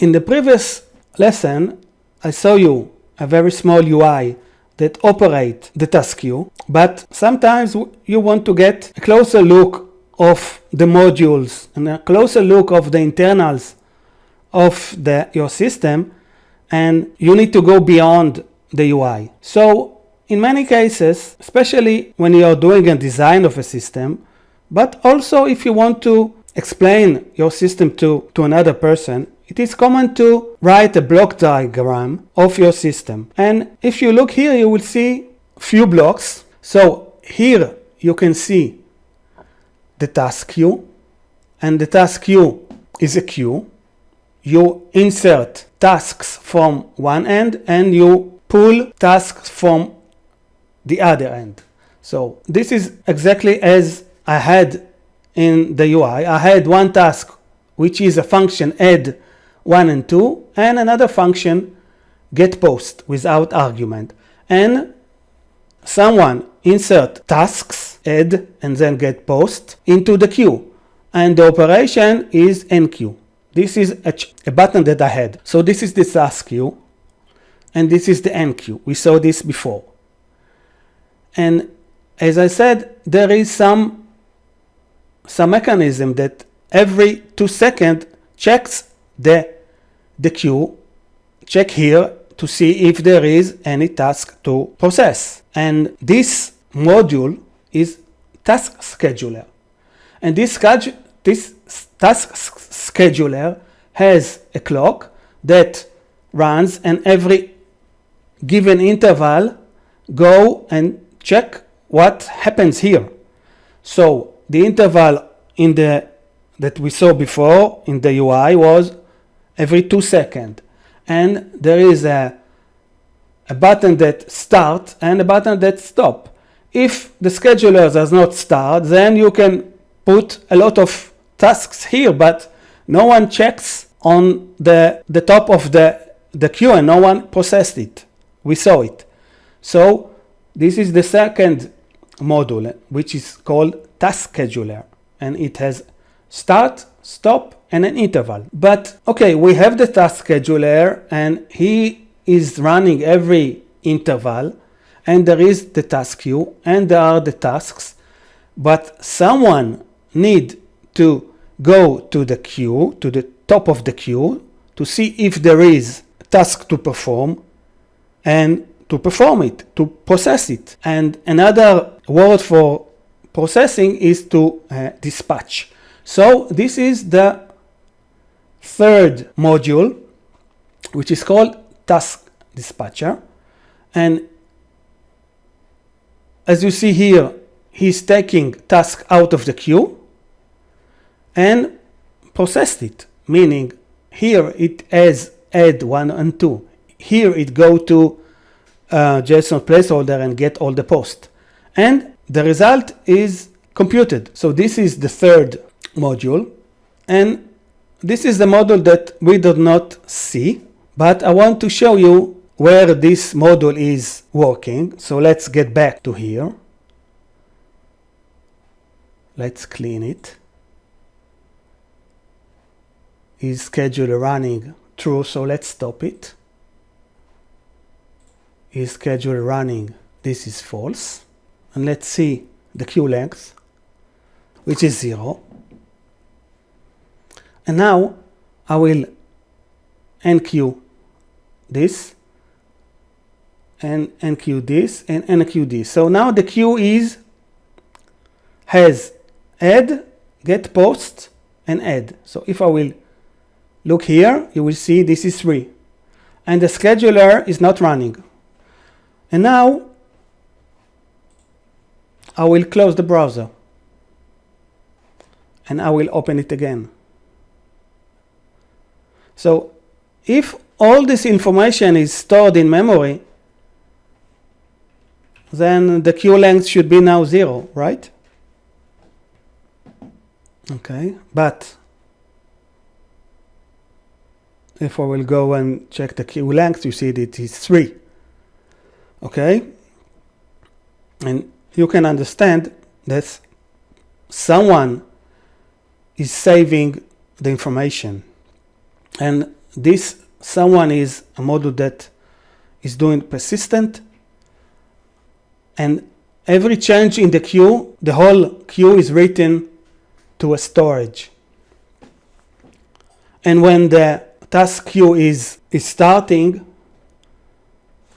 In the previous lesson, I saw you a very small UI that operate the task queue, but sometimes you want to get a closer look of the modules and a closer look of the internals of your system, and you need to go beyond the UI. So in many cases, especially when you are doing a design of a system, but also if you want to explain your system to another person, it is common to write a block diagram of your system. And if you look here, you will see few blocks. So here you can see the task queue, and the task queue is a queue. You insert tasks from one end and you pull tasks from the other end. So this is exactly as I had in the UI. I had one task which is a function add 1 and 2, and another function get post without argument. And someone insert tasks add and then get post into the queue, and the operation is enqueue. This is a button that I had. So this is the task queue, and this is the enqueue. We saw this before. And as I said, there is some mechanism that every 2 seconds checks the queue, check here to see if there is any task to process. And this module is task scheduler. And this task scheduler has a clock that runs, and every given interval go and check what happens here. So the interval that we saw before in the UI was every 2 seconds, and there is a button that start and a button that stop. If the scheduler does not start, then you can put a lot of tasks here, but no one checks on the top of the queue, and no one processed it. We saw it. So this is the second module, which is called task scheduler, and it has start, stop, and an interval. But okay, we have the task scheduler, and he is running every interval, and there is the task queue, and there are the tasks, but someone need to go to the queue, to the top of the queue, to see if there is a task to perform, and to perform it, to process it. And another word for processing is to dispatch. So this is the third module, which is called task dispatcher. And as you see here, he's taking task out of the queue and processed it, meaning here it has add 1 and 2. Here it go to JSON placeholder and get all the post. And the result is computed. So this is the third module. And this is the module that we do not see, but I want to show you where this module is working. So let's get back to here. Let's clean it. Is scheduler running? True, so let's stop it. Is scheduler running? This is false. And let's see the queue length, which is 0. And now I will enqueue this, and enqueue this, and enqueue this. So now the queue has add, get post, and add. So if I will look here, you will see this is 3. And the scheduler is not running. And now I will close the browser. And I will open it again. So if all this information is stored in memory, then the queue length should be now 0, right? Okay, but if I will go and check the queue length, you see that it is 3. Okay? And you can understand that someone is saving the information. And this someone is a module that is doing persistent, and every change in the queue, the whole queue is written to a storage. And when the task queue is starting,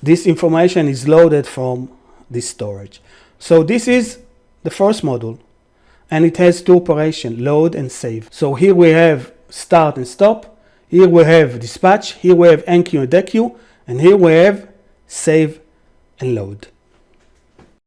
this information is loaded from this storage. So this is the first module, and it has two operations, load and save. So here we have start and stop, here we have dispatch, here we have enqueue and dequeue, and here we have save and load.